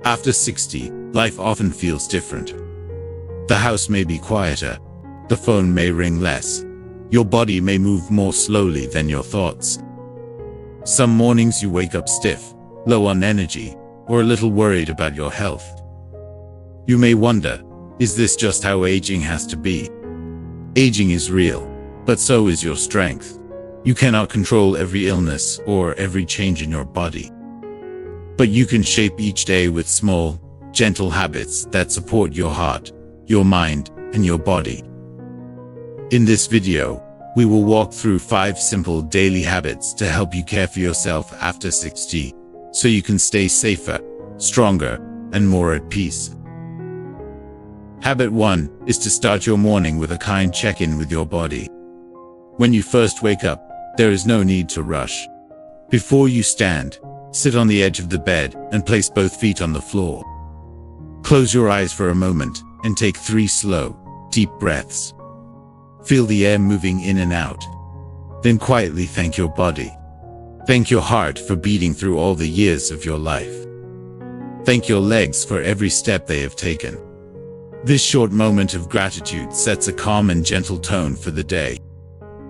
After 60, life often feels different. The house may be quieter. The phone may ring less. Your body may move more slowly than your thoughts. Some mornings you wake up stiff, low on energy, or a little worried about your health. You may wonder, is this just how aging has to be? Aging is real, but so is your strength. You cannot control every illness or every change in your body. But you can shape each day with small, gentle habits that support your heart, your mind, and your body. In this video, we will walk through 5 simple daily habits to help you care for yourself after 60, so you can stay safer, stronger, and more at peace. Habit 1 is to start your morning with a kind check-in with your body. When you first wake up, there is no need to rush. Before you stand, sit on the edge of the bed and place both feet on the floor. Close your eyes for a moment and take 3 slow, deep breaths. Feel the air moving in and out. Then quietly thank your body. Thank your heart for beating through all the years of your life. Thank your legs for every step they have taken. This short moment of gratitude sets a calm and gentle tone for the day.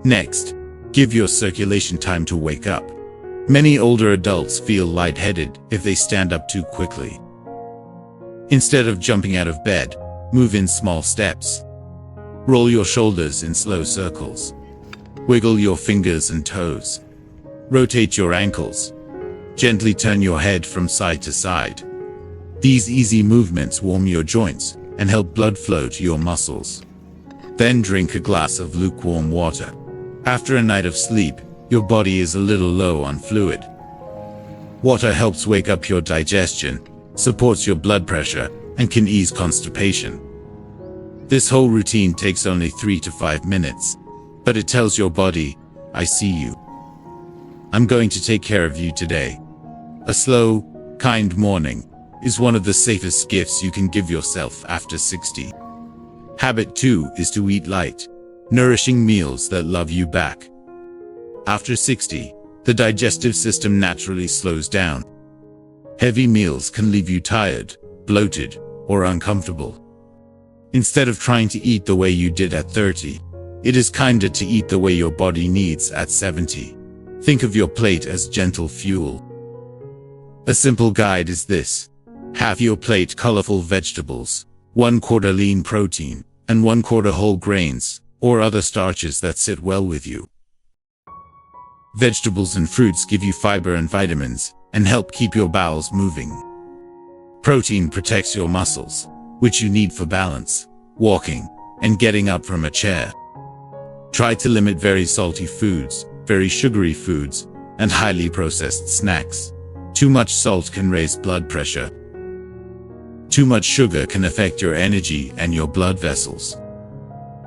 Next, give your circulation time to wake up. Many older adults feel lightheaded if they stand up too quickly. Instead of jumping out of bed, move in small steps. Roll your shoulders in slow circles. Wiggle your fingers and toes. Rotate your ankles. Gently turn your head from side to side. These easy movements warm your joints and help blood flow to your muscles. Then drink a glass of lukewarm water. After a night of sleep, your body is a little low on fluid. Water helps wake up your digestion, supports your blood pressure, and can ease constipation. This whole routine takes only 3 to 5 minutes, but it tells your body, I see you. I'm going to take care of you today. A slow, kind morning is one of the safest gifts you can give yourself after 60. Habit 2 is to eat light, nourishing meals that love you back. After 60, the digestive system naturally slows down. Heavy meals can leave you tired, bloated, or uncomfortable. Instead of trying to eat the way you did at 30, it is kinder to eat the way your body needs at 70. Think of your plate as gentle fuel. A simple guide is this. Half your plate colorful vegetables, 1/4 lean protein, and 1/4 whole grains, or other starches that sit well with you. Vegetables and fruits give you fiber and vitamins, and help keep your bowels moving. Protein protects your muscles, which you need for balance, walking, and getting up from a chair. Try to limit very salty foods, very sugary foods, and highly processed snacks. Too much salt can raise blood pressure. Too much sugar can affect your energy and your blood vessels.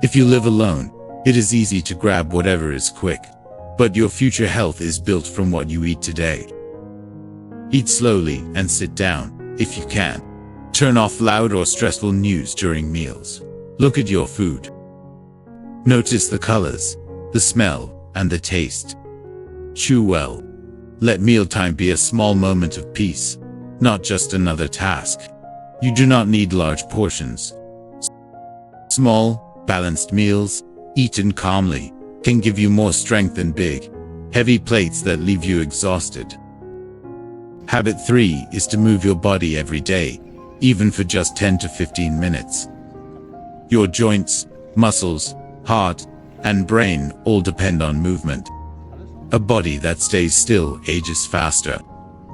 If you live alone, it is easy to grab whatever is quick, but your future health is built from what you eat today. Eat slowly and sit down, if you can. Turn off loud or stressful news during meals. Look at your food. Notice the colors, the smell, and the taste. Chew well. Let mealtime be a small moment of peace, not just another task. You do not need large portions. Small, balanced meals, eaten calmly, can give you more strength than big, heavy plates that leave you exhausted. Habit 3 is to move your body every day, even for just 10 to 15 minutes. Your joints, muscles, heart, and brain all depend on movement. A body that stays still ages faster.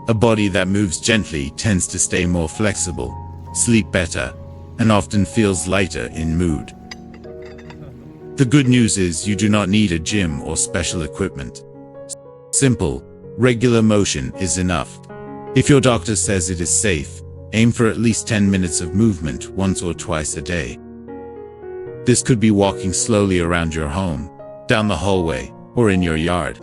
A body that moves gently tends to stay more flexible, sleep better, and often feels lighter in mood. The good news is you do not need a gym or special equipment. Simple, regular motion is enough. If your doctor says it is safe, aim for at least 10 minutes of movement once or twice a day. This could be walking slowly around your home, down the hallway, or in your yard.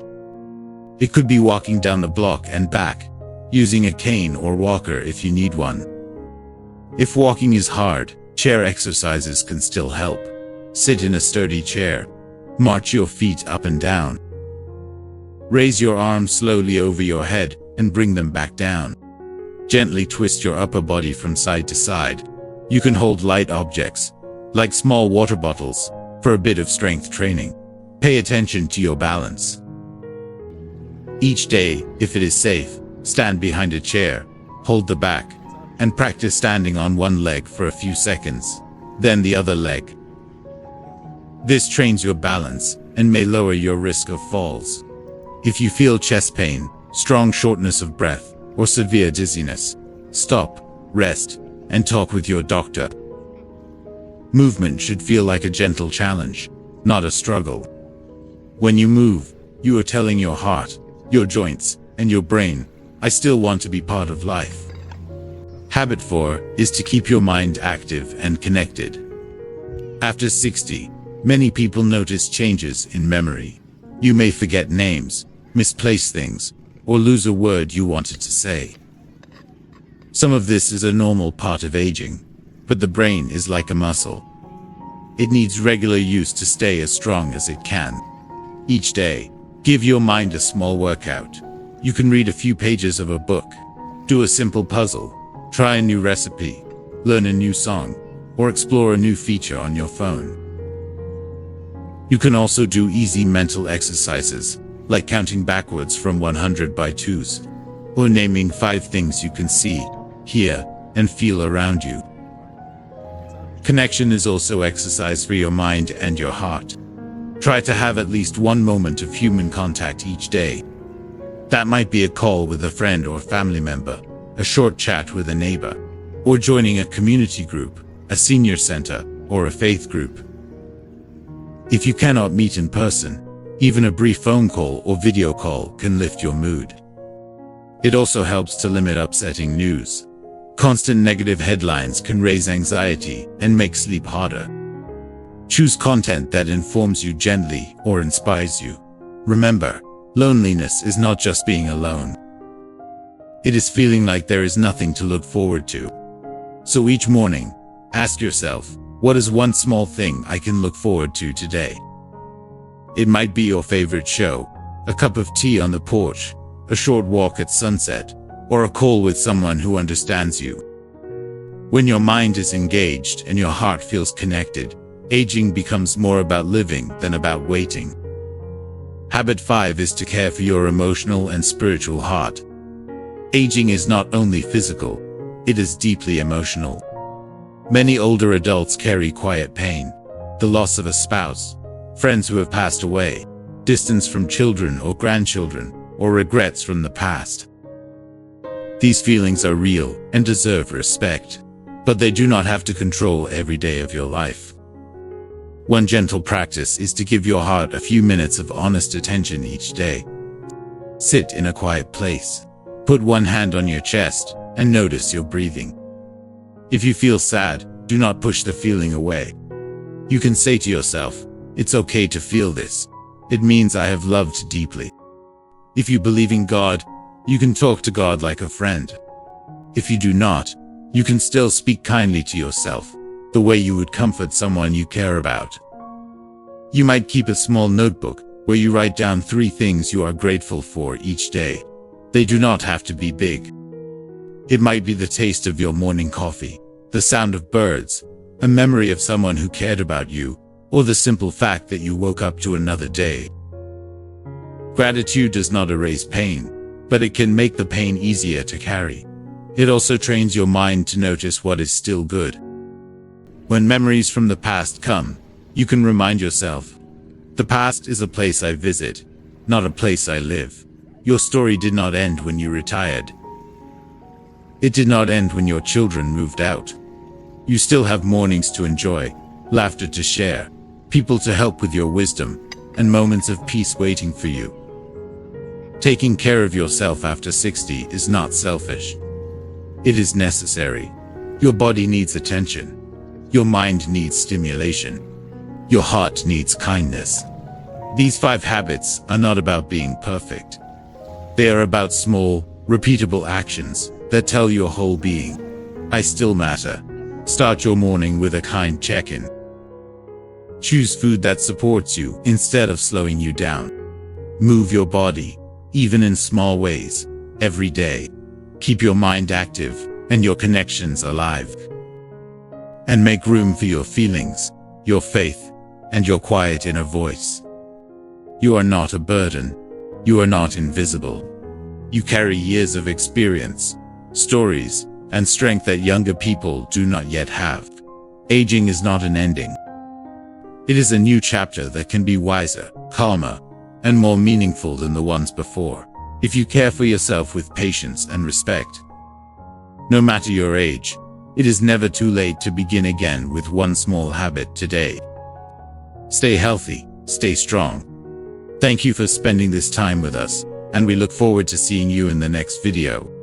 It could be walking down the block and back, using a cane or walker if you need one. If walking is hard, chair exercises can still help. Sit in a sturdy chair. March your feet up and down. Raise your arms slowly over your head and bring them back down. Gently twist your upper body from side to side. You can hold light objects, like small water bottles, for a bit of strength training. Pay attention to your balance. Each day, if it is safe, stand behind a chair, hold the back, and practice standing on one leg for a few seconds, then the other leg. This trains your balance and may lower your risk of falls. If you feel chest pain, strong shortness of breath, or severe dizziness, stop, rest, and talk with your doctor. Movement should feel like a gentle challenge, not a struggle. When you move, you are telling your heart, your joints, and your brain, I still want to be part of life. Habit 4 is to keep your mind active and connected. After 60, many people notice changes in memory. You may forget names, misplace things, or lose a word you wanted to say. Some of this is a normal part of aging, but the brain is like a muscle. It needs regular use to stay as strong as it can. Each day, give your mind a small workout. You can read a few pages of a book, do a simple puzzle, try a new recipe, learn a new song, or explore a new feature on your phone. You can also do easy mental exercises, like counting backwards from 100 by twos, or naming 5 things you can see, hear, and feel around you. Connection is also exercise for your mind and your heart. Try to have at least one moment of human contact each day. That might be a call with a friend or family member, a short chat with a neighbor, or joining a community group, a senior center, or a faith group. If you cannot meet in person, even a brief phone call or video call can lift your mood. It also helps to limit upsetting news. Constant negative headlines can raise anxiety and make sleep harder. Choose content that informs you gently or inspires you. Remember, loneliness is not just being alone. It is feeling like there is nothing to look forward to. So each morning, ask yourself, what is one small thing I can look forward to today? It might be your favorite show, a cup of tea on the porch, a short walk at sunset, or a call with someone who understands you. When your mind is engaged and your heart feels connected, aging becomes more about living than about waiting. Habit 5 is to care for your emotional and spiritual heart. Aging is not only physical, it is deeply emotional. Many older adults carry quiet pain, the loss of a spouse, friends who have passed away, distance from children or grandchildren, or regrets from the past. These feelings are real and deserve respect, but they do not have to control every day of your life. One gentle practice is to give your heart a few minutes of honest attention each day. Sit in a quiet place. Put one hand on your chest and notice your breathing. If you feel sad, do not push the feeling away. You can say to yourself, it's okay to feel this. It means I have loved deeply. If you believe in God, you can talk to God like a friend. If you do not, you can still speak kindly to yourself, the way you would comfort someone you care about. You might keep a small notebook where you write down 3 things you are grateful for each day. They do not have to be big. It might be the taste of your morning coffee, the sound of birds, a memory of someone who cared about you, or the simple fact that you woke up to another day. Gratitude does not erase pain, but it can make the pain easier to carry. It also trains your mind to notice what is still good. When memories from the past come, you can remind yourself, the past is a place I visit, not a place I live. Your story did not end when you retired. It did not end when your children moved out. You still have mornings to enjoy, laughter to share, people to help with your wisdom, and moments of peace waiting for you. Taking care of yourself after 60 is not selfish. It is necessary. Your body needs attention. Your mind needs stimulation. Your heart needs kindness. These 5 habits are not about being perfect. They are about small, repeatable actions that tell your whole being, I still matter. Start your morning with a kind check-in. Choose food that supports you instead of slowing you down. Move your body, even in small ways, every day. Keep your mind active and your connections alive. And make room for your feelings, your faith, and your quiet inner voice. You are not a burden. You are not invisible. You carry years of experience, stories, and strength that younger people do not yet have. Aging is not an ending. It is a new chapter that can be wiser, calmer, and more meaningful than the ones before, if you care for yourself with patience and respect. No matter your age, it is never too late to begin again with one small habit today. Stay healthy, stay strong. Thank you for spending this time with us, and we look forward to seeing you in the next video.